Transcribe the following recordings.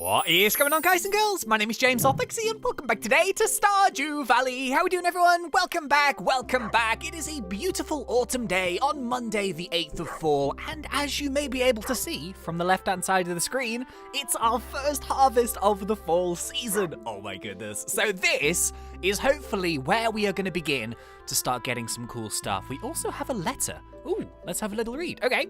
What is going on, guys and girls? My name is James ThnxCya and welcome back today to Stardew Valley. How are we doing, everyone? Welcome back, welcome back. It is a beautiful autumn day on Monday the 8th of fall, and as you may be able to see from the left-hand side of the screen, it's our first harvest of the fall season. Oh my goodness. So this is hopefully where we are going to begin to start getting some cool stuff. We also have a letter. Ooh, let's have a little read. Okay.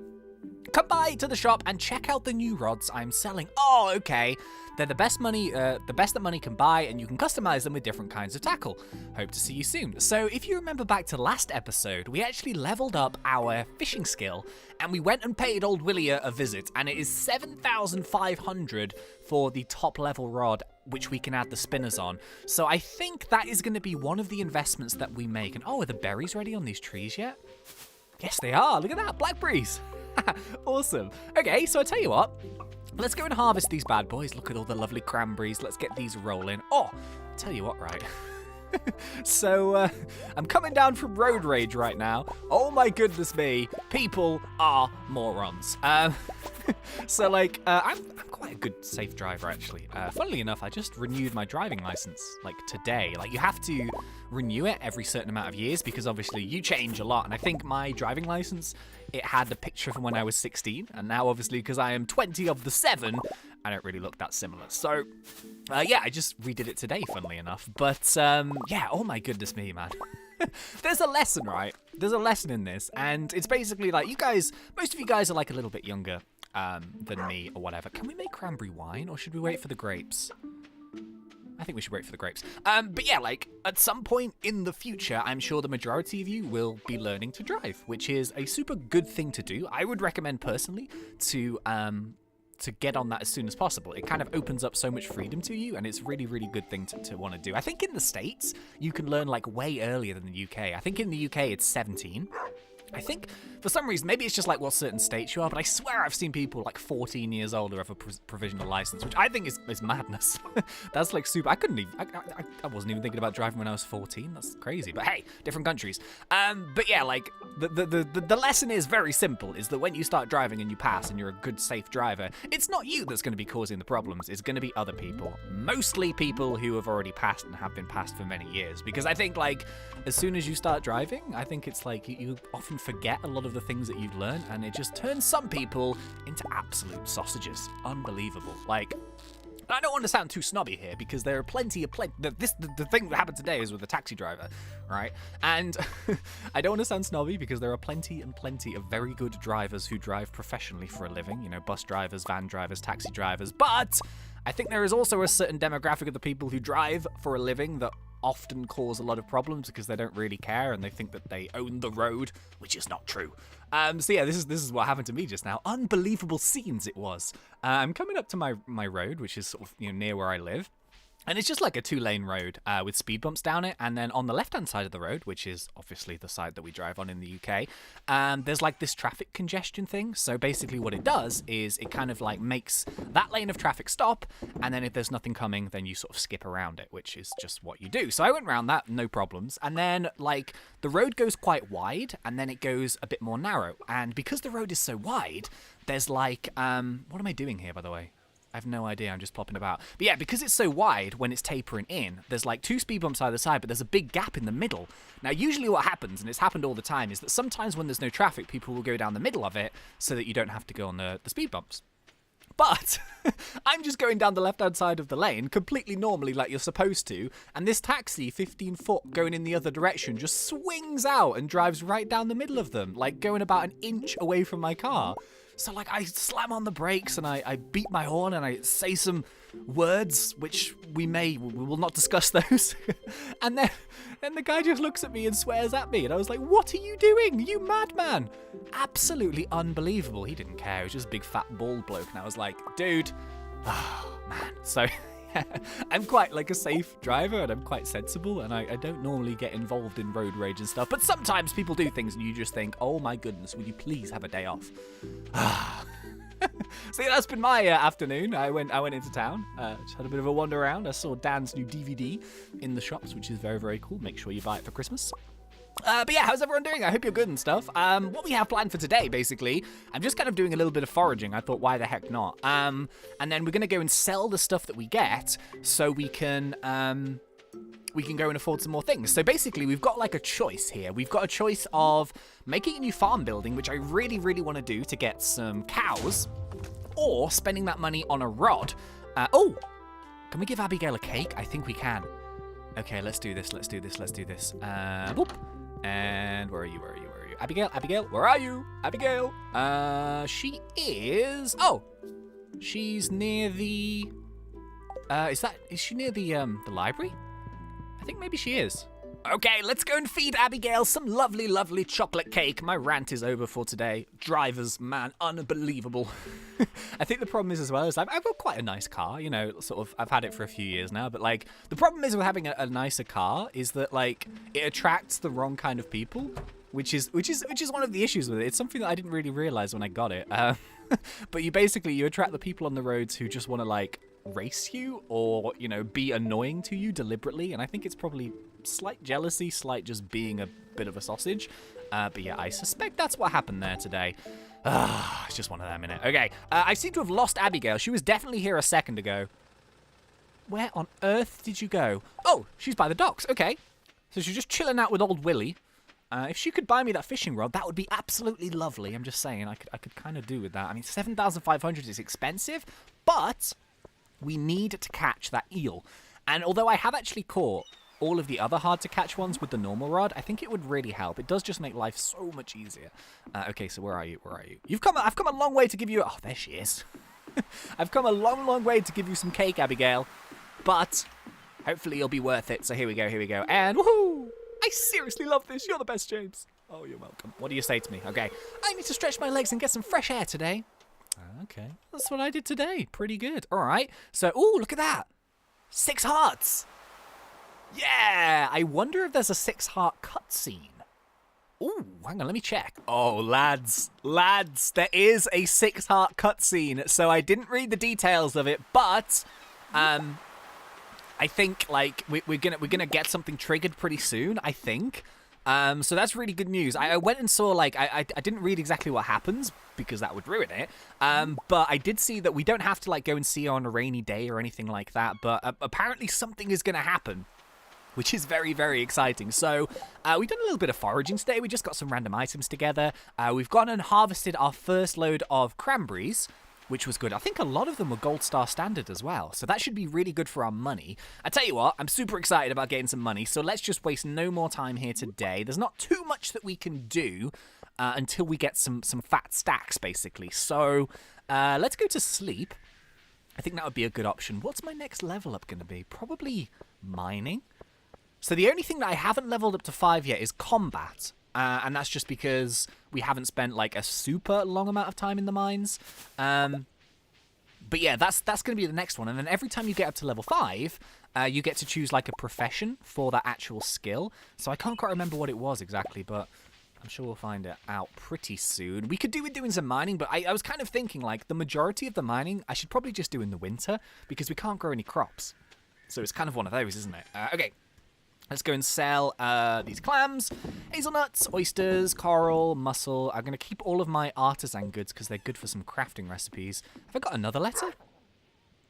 Come by to the shop and check out the new rods I'm selling. Oh, okay. They're the best that money can buy, and you can customize them with different kinds of tackle. Hope to see you soon. So if you remember back to last episode, we actually leveled up our fishing skill, and we went and paid old Willia a visit, and it is 7,500 for the top level rod, which we can add the spinners on. So I think that is going to be one of the investments that we make. And oh, are the berries ready on these trees yet? Yes, they are. Look at that, blackberries. Awesome. Okay, so I tell you what, let's go and harvest these bad boys. Look at all the lovely cranberries. Let's get these rolling. Oh, I tell you what, right? So, I'm coming down from road rage right now. Oh my goodness me, people are morons. So like, I'm quite a good safe driver actually. Funnily enough, I just renewed my driving license like today. Like you have to renew it every certain amount of years because obviously you change a lot. And I think my driving license, it had a picture from when I was 16, and now obviously because I am 20 of the 7, I don't really look that similar. So, yeah, I just redid it today, funnily enough. But, yeah, oh my goodness me, man. There's a lesson, right? There's a lesson in this, and it's basically like, you guys, most of you guys are like a little bit younger than me or whatever. Can we make cranberry wine, or should we wait for the grapes? I think we should wait for the grapes. But yeah, like, at some point in the future, I'm sure the majority of you will be learning to drive, which is a super good thing to do. I would recommend, personally, to get on that as soon as possible. It kind of opens up so much freedom to you, and it's really, really good thing to want to do. I think in the States, you can learn, like, way earlier than the UK. I think in the UK, it's 17. I think, for some reason, maybe it's just like what certain states you are, but I swear I've seen people like 14 years old who have a provisional license, which I think is madness. That's like super. I couldn't even, I wasn't even thinking about driving when I was 14. That's crazy. But hey, different countries. But yeah, like the lesson is very simple, is that when you start driving and you pass and you're a good, safe driver, it's not you that's going to be causing the problems. It's going to be other people. Mostly people who have already passed and have been passed for many years. Because I think like, as soon as you start driving, I think it's like you often forget a lot of the things that you've learned, and it just turns some people into absolute sausages. Unbelievable. Like, I don't want to sound too snobby here, because there are plenty. The thing that happened today is with a taxi driver, right? And I don't want to sound snobby because there are plenty of very good drivers who drive professionally for a living. You know, bus drivers, van drivers, taxi drivers. But I think there is also a certain demographic of the people who drive for a living that often cause a lot of problems because they don't really care and they think that they own the road, which is not true. So yeah, this is what happened to me just now. Unbelievable scenes it was. I'm coming up to my road, which is sort of, you know, near where I live. And it's just like a 2-lane road with speed bumps down it. And then on the left-hand side of the road, which is obviously the side that we drive on in the UK, there's like this traffic congestion thing. So basically what it does is it kind of like makes that lane of traffic stop. And then if there's nothing coming, then you sort of skip around it, which is just what you do. So I went around that, no problems. And then like the road goes quite wide and then it goes a bit more narrow. And because the road is so wide, there's like, what am I doing here, by the way? I have no idea, I'm just popping about. But yeah, because it's so wide when it's tapering in, there's like 2 speed bumps either side, but there's a big gap in the middle. Now, usually what happens, and it's happened all the time, is that sometimes when there's no traffic, people will go down the middle of it so that you don't have to go on the speed bumps. But I'm just going down the left-hand side of the lane completely normally like you're supposed to, and this taxi, 15 foot, going in the other direction, just swings out and drives right down the middle of them, like going about an inch away from my car. So, like, I slam on the brakes and I beat my horn and I say some words, which we will not discuss those. And then the guy just looks at me and swears at me. And I was like, what are you doing? You madman. Absolutely unbelievable. He didn't care. He was just a big fat bald bloke. And I was like, dude, oh, man. So I'm quite like a safe driver and I'm quite sensible, and I don't normally get involved in road rage and stuff, but sometimes people do things and you just think, oh my goodness, will you please have a day off? So yeah, that's been my afternoon. I went into town, just had a bit of a wander around. I saw Dan's new DVD in the shops, which is very, very cool. Make sure you buy it for Christmas. But yeah, how's everyone doing? I hope you're good and stuff. What we have planned for today, basically, I'm just kind of doing a little bit of foraging. I thought, why the heck not? And then we're going to go and sell the stuff that we get so we can go and afford some more things. So basically, we've got like a choice here. We've got a choice of making a new farm building, which I really, really want to do to get some cows, or spending that money on a rod. Oh, can we give Abigail a cake? I think we can. Okay, let's do this. Whoop. And where are you? Abigail, where are you? Abigail. She is... Oh, she's near the... Is she near the library? I think maybe she is. Okay, let's go and feed Abigail some lovely, lovely chocolate cake. My rant is over for today. Drivers, man, unbelievable. I think the problem is as well is I've got quite a nice car, you know, sort of, I've had it for a few years now, but like, the problem is with having a nicer car is that like, it attracts the wrong kind of people, which is one of the issues with it. It's something that I didn't really realize when I got it. But you attract the people on the roads who just want to like, race you or, you know, be annoying to you deliberately, and I think it's probably slight jealousy, slight just being a bit of a sausage. But yeah, I suspect that's what happened there today. It's just one of them, innit? Okay, I seem to have lost Abigail. She was definitely here a second ago. Where on earth did you go? Oh, she's by the docks. Okay, so she's just chilling out with old Willie. If she could buy me that fishing rod, that would be absolutely lovely. I'm just saying, I could kind of do with that. I mean, 7,500 is expensive, but we need to catch that eel. And although I have actually caught all of the other hard-to-catch ones with the normal rod, I think it would really help. It does just make life so much easier. Okay, so where are you? I've come a long way to give you... Oh, there she is. I've come a long, long way to give you some cake, Abigail. But hopefully you'll be worth it. So here we go. And woohoo! I seriously love this. You're the best, James. Oh, you're welcome. What do you say to me? Okay. I need to stretch my legs and get some fresh air today. Okay. That's what I did today. Pretty good. All right. So, ooh, look at that. 6 hearts. Yeah. I wonder if there's a 6-heart cutscene. Ooh, hang on. Let me check. Oh, lads, there is a 6-heart cutscene. So I didn't read the details of it, but I think like we're gonna get something triggered pretty soon. I think. So that's really good news. I went and saw, like, I didn't read exactly what happens because that would ruin it. But I did see that we don't have to, like, go and see her on a rainy day or anything like that. But apparently something is going to happen, which is very, very exciting. So we've done a little bit of foraging today. We just got some random items together. We've gone and harvested our first load of cranberries, which was good. I think a lot of them were Gold Star Standard as well, so that should be really good for our money. I tell you what, I'm super excited about getting some money, so let's just waste no more time here today. There's not too much that we can do until we get some fat stacks, basically. So let's go to sleep. I think that would be a good option. What's my next level up going to be? Probably mining. So the only thing that I haven't leveled up to 5 yet is combat. And that's just because we haven't spent like a super long amount of time in the mines. But yeah, that's going to be the next one. And then every time you get up to level 5, you get to choose like a profession for that actual skill. So I can't quite remember what it was exactly, but I'm sure we'll find it out pretty soon. We could do with doing some mining, but I was kind of thinking like the majority of the mining I should probably just do in the winter because we can't grow any crops. So it's kind of one of those, isn't it? Okay. Let's go and sell these clams, hazelnuts, oysters, coral, mussel. I'm going to keep all of my artisan goods because they're good for some crafting recipes. Have I got another letter?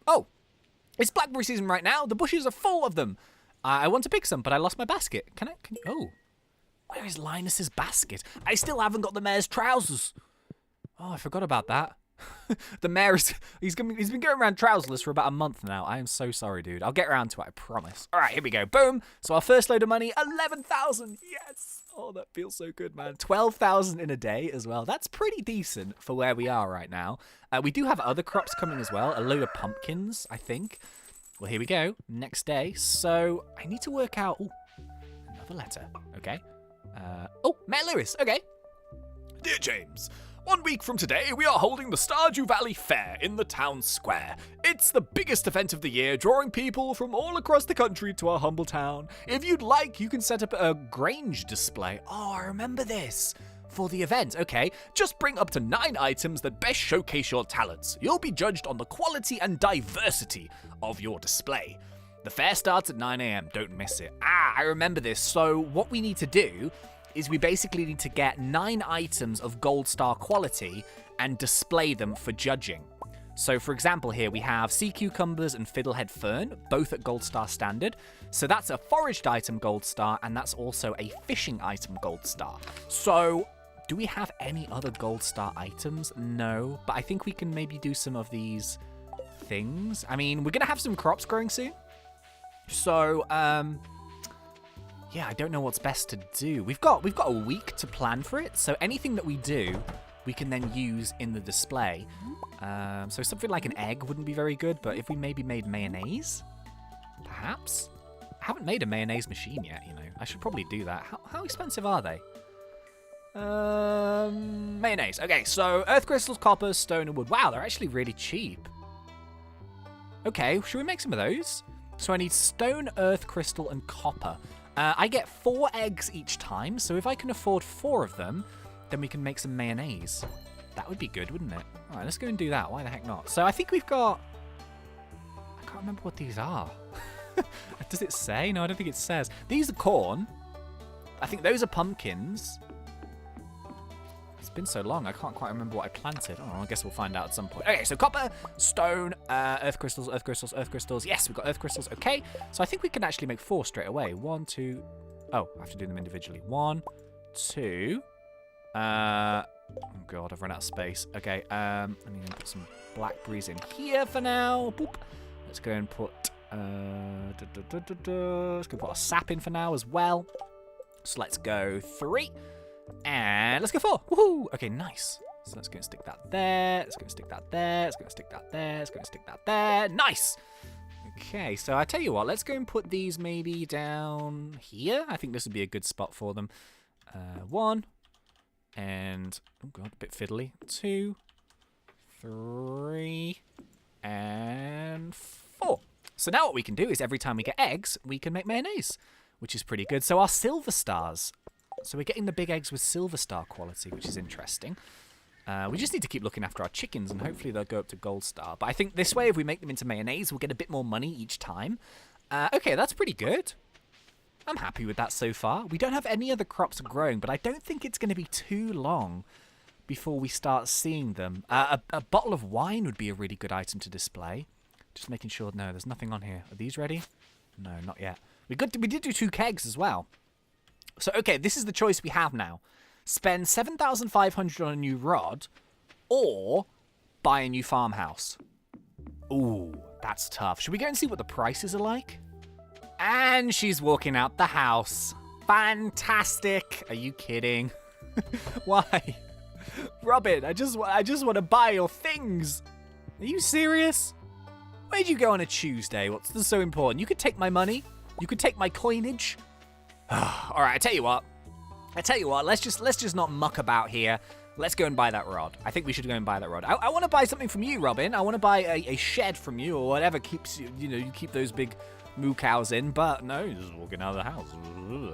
Oh, it's blackberry season right now. The bushes are full of them. I want to pick some, but I lost my basket. Oh, where is Linus's basket? I still haven't got the mayor's trousers. Oh, I forgot about that. The mayor he's been going around trouserless for about a month now. I am so sorry, dude. I'll get around to it, I promise. All right, here we go. Boom. So our first load of money, 11,000. Yes. Oh, that feels so good, man. 12,000 in a day as well. That's pretty decent for where we are right now. We do have other crops coming as well. A load of pumpkins, I think. Well, here we go. Next day. So I need to work out... Ooh, another letter. Okay. Oh, Mayor Lewis. Okay. Dear James, 1 week from today, we are holding the Stardew Valley Fair in the town square. It's the biggest event of the year, drawing people from all across the country to our humble town. If you'd like, you can set up a Grange display. Oh, I remember this. For the event, okay. Just bring up to 9 items that best showcase your talents. You'll be judged on the quality and diversity of your display. The fair starts at 9 AM, don't miss it. I remember this. So what we need to do is we basically need to get 9 items of gold star quality and display them for judging. So, for example, here we have sea cucumbers and fiddlehead fern, both at gold star standard. So that's a foraged item gold star, and that's also a fishing item gold star. So, do we have any other gold star items? No, but I think we can maybe do some of these things. I mean, we're going to have some crops growing soon. So, yeah, I don't know what's best to do. We've got a week to plan for it, so anything that we do, we can then use in the display. So something like an egg wouldn't be very good, but if we maybe made mayonnaise, perhaps? I haven't made a mayonnaise machine yet, you know. I should probably do that. How expensive are they? Mayonnaise. Okay, so earth crystals, copper, stone, and wood. Wow, they're actually really cheap. Okay, should we make some of those? So I need stone, earth crystal, and copper. I get 4 eggs each time, so if I can afford 4 of them, then we can make some mayonnaise. That would be good, wouldn't it? All right, let's go and do that. Why the heck not? So I think we've got... I can't remember what these are. Does it say? No, I don't think it says. These are corn. I think those are pumpkins. It's been so long, I can't quite remember what I planted. Oh, I guess we'll find out at some point. Okay, so copper, stone, earth crystals, earth crystals, earth crystals. Yes, we've got earth crystals. Okay, so I think we can actually make 4 straight away. 1, 2... Oh, I have to do them individually. 1, 2... Oh god, I've run out of space. Okay, I'm going to put some blackberries in here for now. Boop. Let's go and put... let's go put a sap in for now as well. So let's go 3. And let's go 4. Woohoo! Okay, nice. So let's go and stick that there. Let's go and stick that there. Let's go and stick that there. Let's go and stick that there. Nice! Okay, so I tell you what, let's go and put these maybe down here. I think this would be a good spot for them. 1. And, oh god, a bit fiddly. 2, 3, and 4. So now what we can do is every time we get eggs, we can make mayonnaise, which is pretty good. So our silver stars. So we're getting the big eggs with silver star quality, which is interesting. We just need to keep looking after our chickens, and hopefully they'll go up to gold star. But I think this way, if we make them into mayonnaise, we'll get a bit more money each time. Okay, that's pretty good. I'm happy with that so far. We don't have any other crops growing, but I don't think it's going to be too long before we start seeing them. A bottle of wine would be a really good item to display. Just making sure, no, there's nothing on here. Are these ready? No, not yet. We did do 2 kegs as well. So, okay, this is the choice we have now. Spend 7,500 on a new rod, or buy a new farmhouse. Ooh, that's tough. Should we go and see what the prices are like? And she's walking out the house. Fantastic. Are you kidding? Why? Robin, I just want to buy your things. Are you serious? Where'd you go on a Tuesday? What's so important? You could take my money. You could take my coinage. All right, I tell you what. Let's just not muck about here. Let's go and buy that rod. I think we should go and buy that rod. I want to buy something from you, Robin. I want to buy a shed from you, or whatever keeps you keep those big moo cows in. But no, you're just walking out of the house.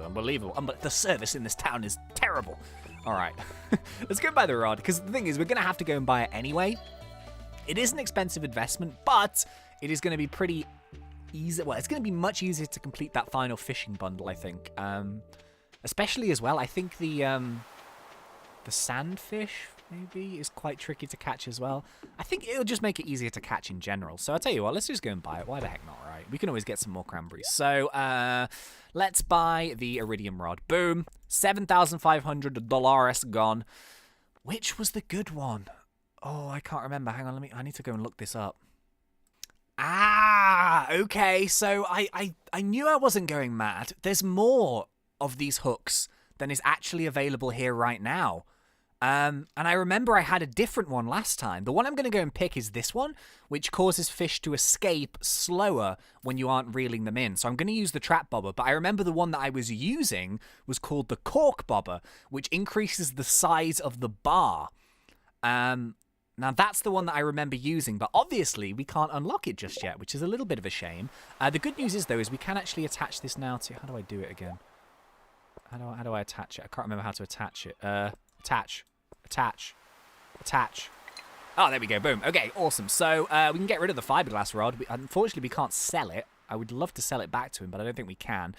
Unbelievable. But the service in this town is terrible. All right, let's go and buy the rod, because the thing is, we're gonna have to go and buy it anyway. It is an expensive investment, but it is going to be pretty easy. Well, it's going to be much easier to complete that final fishing bundle, I think. Especially as well, I think the sandfish maybe is quite tricky to catch as well. I think it'll just make it easier to catch in general. So I'll tell you what, let's just go and buy it. Why the heck not, right? We can always get some more cranberries. So let's buy the Iridium Rod. Boom. $7,500 gone. Which was the good one? Oh, I can't remember. Hang on, I need to go and look this up. Ah, okay. So I knew I wasn't going mad. There's more of these hooks than is actually available here right now. And I remember I had a different one last time. The one I'm going to go and pick is this one, which causes fish to escape slower when you aren't reeling them in. So I'm going to use the trap bobber, but I remember the one that I was using was called the cork bobber, which increases the size of the bar. Now, that's the one that I remember using, but obviously we can't unlock it just yet, which is a little bit of a shame. The good news is, though, is we can actually attach this now to... How do I do it again? How do I attach it? I can't remember how to attach it. Attach. Oh, there we go. Boom. Okay, awesome. So we can get rid of the fiberglass rod. Unfortunately, we can't sell it. I would love to sell it back to him, but I don't think we can.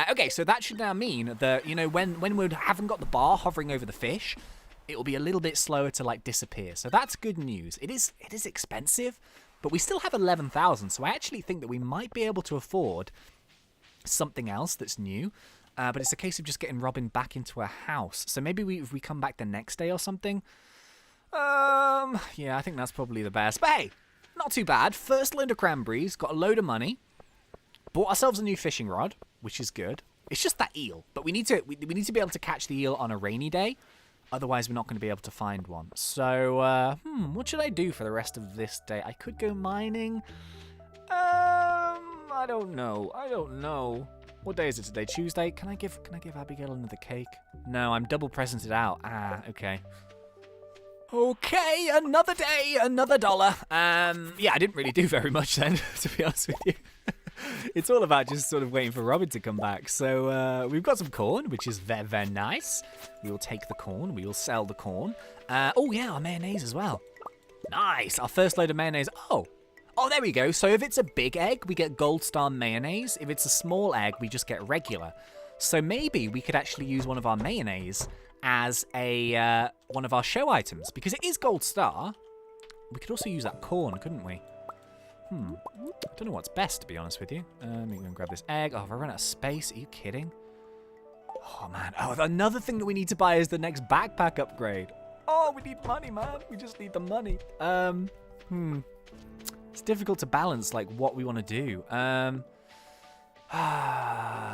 Okay, so that should now mean that, you know, when we haven't got the bar hovering over the fish, it will be a little bit slower to, like, disappear. So that's good news. It is expensive, but we still have 11,000, so I actually think that we might be able to afford something else that's new. But it's a case of just getting Robin back into a house. So maybe if we come back the next day or something. Yeah, I think that's probably the best. But hey, not too bad. First load of cranberries, got a load of money. Bought ourselves a new fishing rod, which is good. It's just that eel, but we need to be able to catch the eel on a rainy day. Otherwise, we're not going to be able to find one. So, what should I do for the rest of this day? I could go mining. I don't know. What day is it today? Tuesday? Can I give Abigail another cake? No, I'm double presented out. Ah, okay. Okay, another day, another dollar. Yeah, I didn't really do very much then, to be honest with you. It's all about just sort of waiting for Robin to come back. So we've got some corn, which is very, very nice. We will take the corn. We will sell the corn. Oh, yeah, our mayonnaise as well. Nice. Our first load of mayonnaise. Oh, there we go. So if it's a big egg, we get Gold Star mayonnaise. If it's a small egg, we just get regular. So maybe we could actually use one of our mayonnaise as a one of our show items, because it is Gold Star. We could also use that corn, couldn't we? I don't know what's best, to be honest with you. Let me go and grab this egg. Oh, have I run out of space? Are you kidding? Oh, man. Oh, another thing that we need to buy is the next backpack upgrade. Oh, we need money, man. We just need the money. It's difficult to balance, like, what we want to do.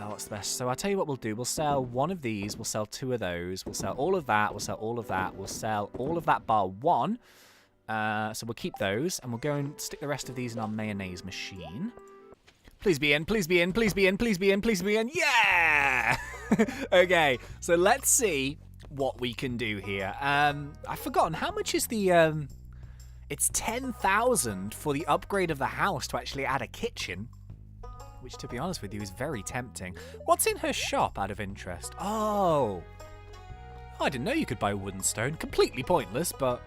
What's the best? So I'll tell you what we'll do. We'll sell one of these. We'll sell two of those. We'll sell all of that. We'll sell all of that. We'll sell all of that bar one. So we'll keep those, and we'll go and stick the rest of these in our mayonnaise machine. Please be in, please be in, please be in, please be in, please be in. Yeah! Okay, so let's see what we can do here. I've forgotten, how much is the... It's 10,000 for the upgrade of the house to actually add a kitchen. Which, to be honest with you, is very tempting. What's in her shop, out of interest? Oh, I didn't know you could buy wood and stone. Completely pointless, but...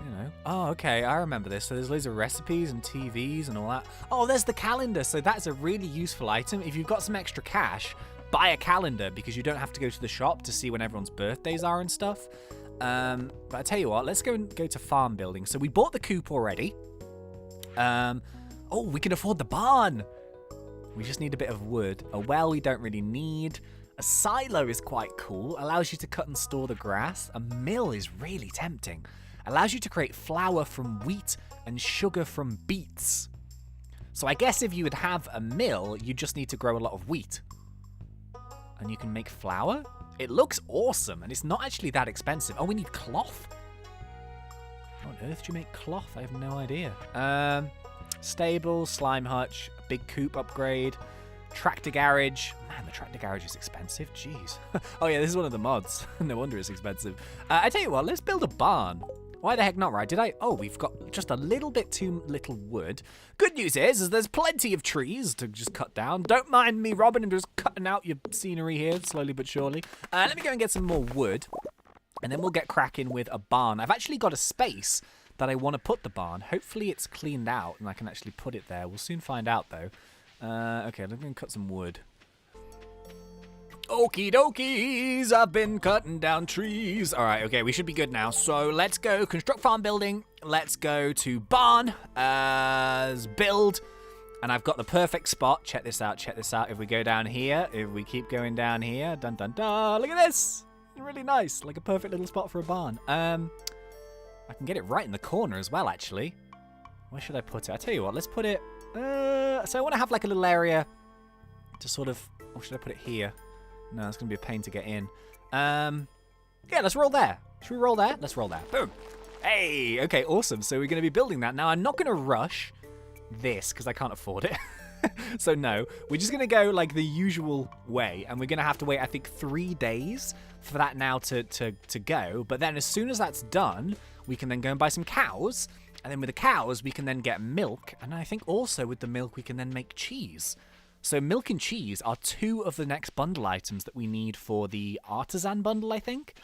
You know. Oh, okay, I remember this. So there's loads of recipes and TVs and all that. Oh, there's the calendar. So that's a really useful item. If you've got some extra cash, buy a calendar, because you don't have to go to the shop to see when everyone's birthdays are and stuff. But I tell you what, let's go to farm building. So we bought the coop already. Oh, we can afford the barn. We just need a bit of wood. A well we don't really need. A silo is quite cool. Allows you to cut and store the grass. A mill is really tempting. Allows you to create flour from wheat and sugar from beets. So I guess if you would have a mill, you just need to grow a lot of wheat. And you can make flour? It looks awesome, and it's not actually that expensive. Oh, we need cloth? How on earth do you make cloth? I have no idea. Stable, slime hutch, big coop upgrade, tractor garage. Man, the tractor garage is expensive. Jeez. Oh, yeah, this is one of the mods. No wonder it's expensive. I tell you what, let's build a barn. Why the heck not, right? Oh, we've got just a little bit too little wood. Good news is there's plenty of trees to just cut down. Don't mind me, Robin, and just cutting out your scenery here, slowly but surely. Let me go and get some more wood, and then we'll get cracking with a barn. I've actually got a space that I want to put the barn. Hopefully it's cleaned out, and I can actually put it there. We'll soon find out, though. Okay, let me cut some wood. Okie dokies, I've been cutting down trees. All right, okay, we should be good now. So let's go construct farm building. Let's go to barn, build. And I've got the perfect spot. Check this out, check this out. If we go down here, if we keep going down here, dun dun dun, look at this. Really nice, like a perfect little spot for a barn. I can get it right in the corner as well, actually. Where should I put it? I tell you what, let's put it, so I want to have like a little area to sort of, or should I put it here? No, it's going to be a pain to get in. Yeah, let's roll there. Should we roll there? Let's roll there. Boom. Hey, okay, awesome. So we're going to be building that. Now, I'm not going to rush this because I can't afford it. So no, we're just going to go like the usual way. And we're going to have to wait, I think, 3 days for that now to go. But then as soon as that's done, we can then go and buy some cows. And then with the cows, we can then get milk. And I think also with the milk, we can then make cheese. So milk and cheese are 2 of the next bundle items that we need for the artisan bundle, I think.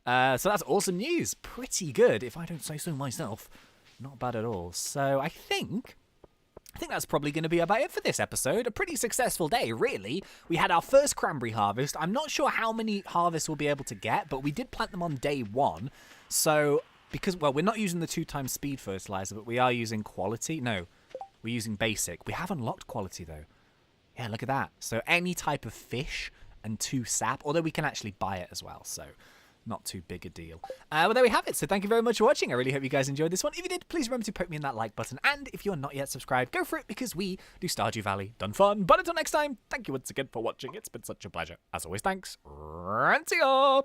So that's awesome news. Pretty good, if I don't say so myself. Not bad at all. So I think I think that's probably going to be about it for this episode. A pretty successful day, really. We had our first cranberry harvest. I'm not sure how many harvests we'll be able to get, but we did plant them on day 1. So, because, well, we're not using the 2x speed fertilizer, but we are using quality. No, we're using basic. We have unlocked quality, though. Yeah, look at that. So, any type of fish and 2 sap, although we can actually buy it as well, so not too big a deal. Well, there we have it. So thank you very much for watching. I really hope you guys enjoyed this one. If you did, please remember to poke me in that like button. And if you're not yet subscribed, go for it, because we do Stardew Valley. Done fun. But until next time, thank you once again for watching. It's been such a pleasure. As always, thanks. CRANBERRY.